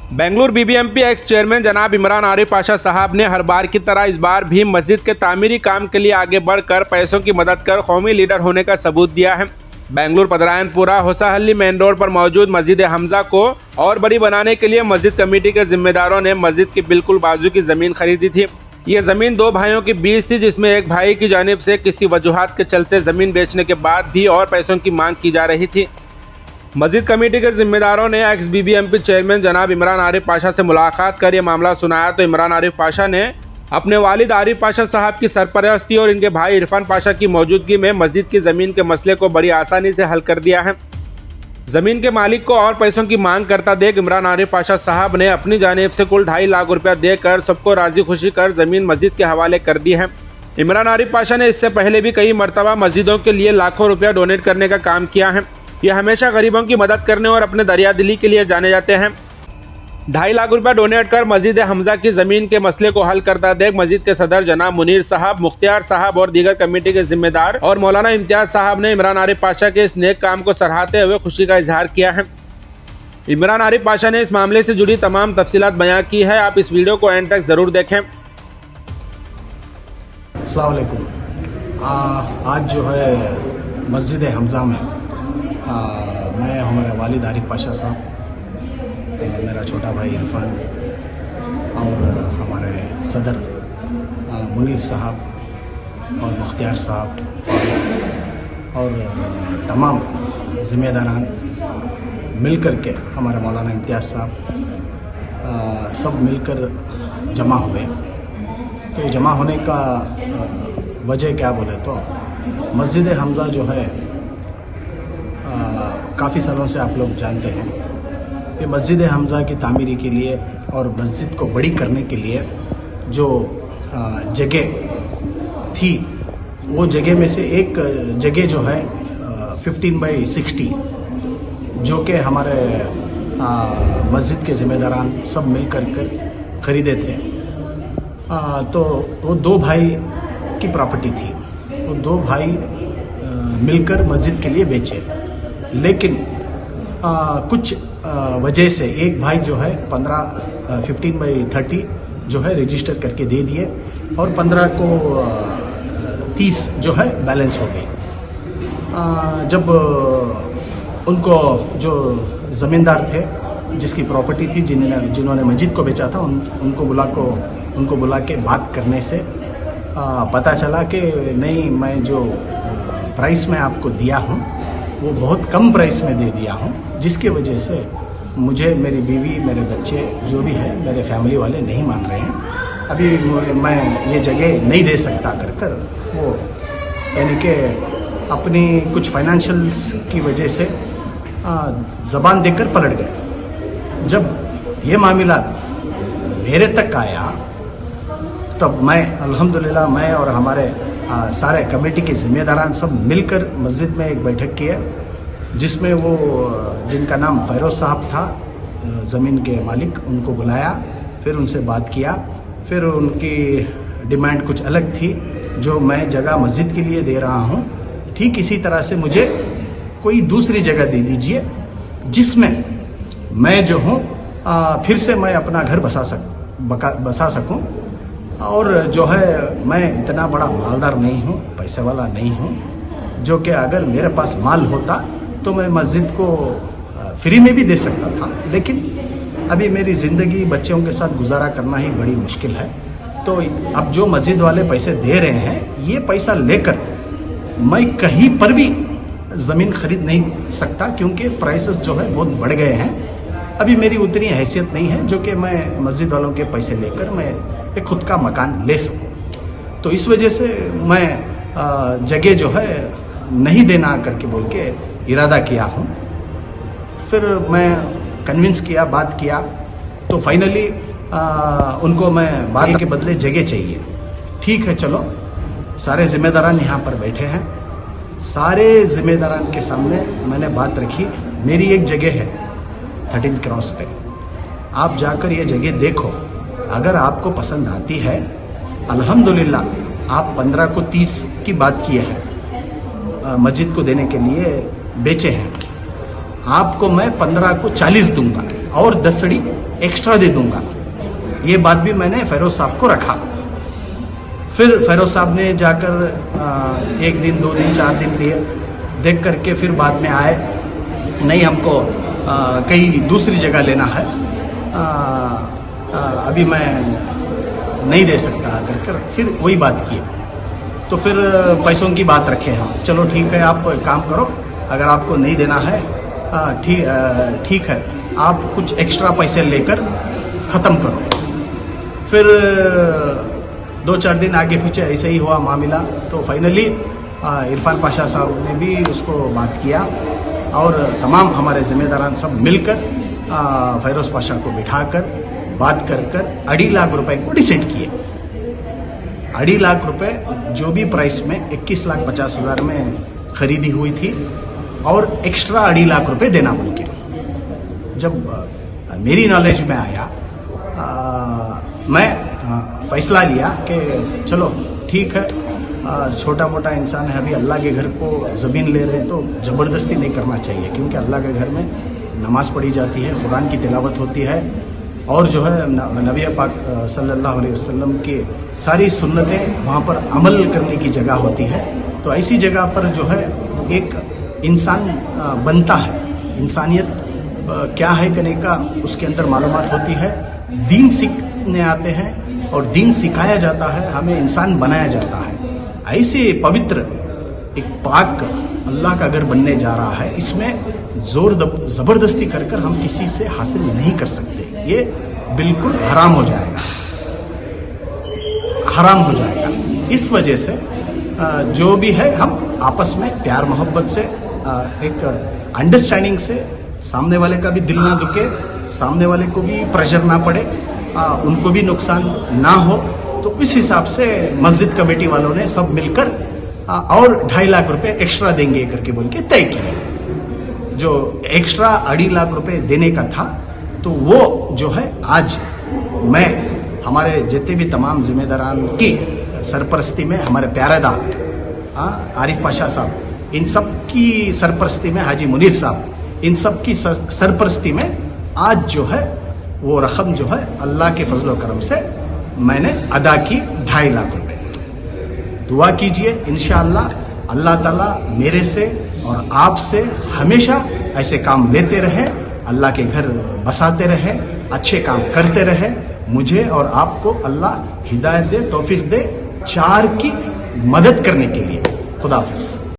Bengaluru BBMP x chairman जनाब इमरान आरिफ पाशा साहब ने हर बार की तरह इस बार भी मस्जिद के तामीरी काम के लिए आगे बढ़कर पैसों की मदद कर कौमी लीडर होने का सबूत दिया है। बेंगलुरु पदरायनपुरा होसाहल्ली मेन रोड पर मौजूद मस्जिद हमजा को और बड़ी बनाने के लिए मस्जिद कमेटी के जिम्मेदारों ने मस्जिद के बिल्कुल बाजू की जमीन खरीदी थी। ये जमीन दो भाइयों के बीच थी, जिसमें एक भाई की जानिब से किसी वजूहात के चलते जमीन बेचने के बाद भी और पैसों की मांग की जा रही थी। मस्जिद कमेटी के जिम्मेदारों ने एक्स बीबीएमपी चेयरमैन जनाब इमरान आरिफ पाशा से मुलाकात कर यह मामला सुनाया तो इमरान आरिफ पाशा ने अपने वालिद आरिफ पाशा साहब की सरपरस्ती और इनके भाई इरफान पाशा की मौजूदगी में मस्जिद की जमीन के मसले को बड़ी आसानी से हल कर दिया है। जमीन के मालिक को और पैसों की मांग करता देख इमरान आरिफ पाशा साहब ने अपनी जानिब से कुल 2.5 लाख रुपया देकर सबको राजी खुशी कर जमीन मस्जिद के हवाले कर दी है। इमरान आरिफ पाशा ने इससे पहले भी कई मरतबा मस्जिदों के लिए लाखों रुपया डोनेट करने का काम किया है। ये हमेशा गरीबों की मदद करने और अपने दरिया दिली के लिए जाने जाते हैं। 2.5 लाख रुपया डोनेट कर मस्जिद हमजा की जमीन के मसले को हल करता देख मस्जिद के सदर जनाब मुनीर साहब, मुख्तियार साहब और दीगर कमेटी के जिम्मेदार और मौलाना इम्तियाज साहब ने इमरान आरिफ पाशा के इस नेक काम को सराहते हुए खुशी का इजहार किया है। इमरान आरिफ पाशा ने इस मामले से जुड़ी तमाम तफसीलात बयां की है। आप इस वीडियो को एंड तक जरूर देखें। अस्सलाम वालेकुम। आज जो है मस्जिद हमजा में मैं हमारे वालिद आरिफ पाशा साहब, मेरा छोटा भाई इरफान और हमारे सदर मुनीर साहब और मुख्तियार साहब और तमाम ज़िम्मेदारान मिलकर के हमारे मौलाना इम्तियाज़ साहब सब मिलकर जमा हुए। तो ये जमा होने का वजह क्या बोले तो मस्जिद हमजा जो है काफ़ी सालों से आप लोग जानते हैं कि मस्जिद हमजा की तामीरी के लिए और मस्जिद को बड़ी करने के लिए जो जगह थी, वो जगह में से एक जगह जो है 15/60 जो कि हमारे मस्जिद के ज़िम्मेदारान सब मिल कर ख़रीदे थे। तो वो 2 भाई की प्रॉपर्टी थी। वो 2 भाई मिलकर मस्जिद के लिए बेचे, लेकिन कुछ वजह से एक भाई जो है 15/30 जो है रजिस्टर करके दे दिए और 15 को 30 जो है बैलेंस हो गई। जब उनको जो ज़मींदार थे जिसकी प्रॉपर्टी थी जिन्होंने मस्जिद को बेचा था उनको बुला के बात करने से पता चला कि नहीं, मैं जो प्राइस में आपको दिया हूँ वो बहुत कम प्राइस में दे दिया हूँ, जिसकी वजह से मुझे मेरी बीवी, मेरे बच्चे जो भी है, मेरे फैमिली वाले नहीं मान रहे हैं। अभी मैं ये जगह नहीं दे सकता कर वो यानी कि अपनी कुछ फाइनेंशियल्स की वजह से ज़बान देकर पलट गए। जब ये मामला मेरे तक आया तब मैं अल्हम्दुलिल्लाह मैं और हमारे सारे कमेटी के ज़िम्मेदारान सब मिलकर मस्जिद में एक बैठक की है, जिसमें वो जिनका नाम फ़ैरोज़ साहब था, ज़मीन के मालिक, उनको बुलाया, फिर उनसे बात किया। फिर उनकी डिमांड कुछ अलग थी, जो मैं जगह मस्जिद के लिए दे रहा हूँ, ठीक इसी तरह से मुझे कोई दूसरी जगह दे दीजिए जिसमें मैं जो हूँ फिर से मैं अपना घर बसा सकूँ। और जो है मैं इतना बड़ा मालदार नहीं हूँ, पैसे वाला नहीं हूँ, जो कि अगर मेरे पास माल होता तो मैं मस्जिद को फ्री में भी दे सकता था, लेकिन अभी मेरी ज़िंदगी बच्चों के साथ गुजारा करना ही बड़ी मुश्किल है। तो अब जो मस्जिद वाले पैसे दे रहे हैं, ये पैसा लेकर मैं कहीं पर भी ज़मीन खरीद नहीं सकता, क्योंकि प्राइसेस जो है बहुत बढ़ गए हैं। अभी मेरी उतनी हैसियत नहीं है जो कि मैं मस्जिद वालों के पैसे लेकर मैं एक खुद का मकान ले सकूं। तो इस वजह से मैं जगह जो है नहीं देना करके बोल के इरादा किया हूं। फिर मैं कन्विंस किया, बात किया, तो फाइनली उनको मैं बात के बदले जगह चाहिए। ठीक है, चलो, सारे ज़िम्मेदारान यहाँ पर बैठे हैं। सारे ज़िम्मेदारान के सामने मैंने बात रखी। मेरी एक जगह है 13 क्रॉस पे, आप जाकर ये जगह देखो, अगर आपको पसंद आती है अल्हम्दुलिल्लाह। आप 15 को 30 की बात किए हैं, मस्जिद को देने के लिए बेचे हैं, आपको मैं 15 को 40 दूंगा और 10 सड़ी एक्स्ट्रा दे दूंगा। ये बात भी मैंने फेरोज साहब को रखा। फिर फेरोज साहब ने जाकर 1 दिन 2 दिन 4 दिन लिए, देख करके फिर बाद में आए, नहीं हमको कहीं दूसरी जगह लेना है, अभी मैं नहीं दे सकता कर फिर वही बात की। तो फिर पैसों की बात रखे हम, चलो ठीक है आप काम करो, अगर आपको नहीं देना है ठीक है, आप कुछ एक्स्ट्रा पैसे लेकर ख़त्म करो। फिर 2-4 दिन आगे पीछे ऐसे ही हुआ मामला। तो फाइनली इरफान पाशा साहब ने भी उसको बात किया और तमाम हमारे ज़िम्मेदारान सब मिलकर फेरोज पाशा को बिठाकर बात कर 2.5 लाख रुपए को डिसाइड किए। 2.5 लाख रुपए जो भी प्राइस में 21,50,000 में खरीदी हुई थी और एक्स्ट्रा 2.5 लाख रुपए देना बोल के। जब मेरी नॉलेज में आया मैं फैसला लिया कि चलो ठीक है, छोटा मोटा इंसान है, अभी अल्लाह के घर को ज़मीन ले रहे हैं तो ज़बरदस्ती नहीं करना चाहिए, क्योंकि अल्लाह के घर में नमाज़ पढ़ी जाती है, कुरान की तिलावत होती है और जो है नबी पाक सल्लल्लाहु अलैहि वसल्लम की सारी सुन्नतें वहाँ पर अमल करने की जगह होती है। तो ऐसी जगह पर जो है एक इंसान बनता है, इंसानियत क्या है कहने का उसके अंदर मालूमात होती है, दीन सीखने आते हैं और दीन सिखाया जाता है, हमें इंसान बनाया जाता है। ऐसे पवित्र एक पाक अल्लाह का घर बनने जा रहा है, इसमें जोर ज़बरदस्ती कर हम किसी से हासिल नहीं कर सकते, ये बिल्कुल हराम हो जाएगा, हराम हो जाएगा। इस वजह से जो भी है हम आपस में प्यार मोहब्बत से एक अंडरस्टैंडिंग से, सामने वाले का भी दिल ना दुखे, सामने वाले को भी प्रेशर ना पड़े, उनको भी नुकसान ना हो, तो इस हिसाब से मस्जिद कमेटी वालों ने सब मिलकर और 2.5 लाख रुपए एक्स्ट्रा देंगे करके बोल के तय किया। जो एक्स्ट्रा 2.5 लाख रुपए देने का था तो वो जो है आज मैं हमारे जितने भी तमाम जिम्मेदारान की सरपरस्ती में, हमारे प्यारेदार आरिफ पाशा साहब, इन सब की सरपरस्ती में, हाजी मुनीर साहब, इन सब की सरपरस्ती में आज जो है वो रकम जो है अल्लाह के फजल करम से मैंने अदा की 2.5 लाख रुपए। दुआ कीजिए, इंशाअल्लाह अल्लाह ताला मेरे से और आप से हमेशा ऐसे काम लेते रहे, अल्लाह के घर बसाते रहे, अच्छे काम करते रहे। मुझे और आपको अल्लाह हिदायत दे, तौफीक दे 4 की मदद करने के लिए। खुदा हाफिज़।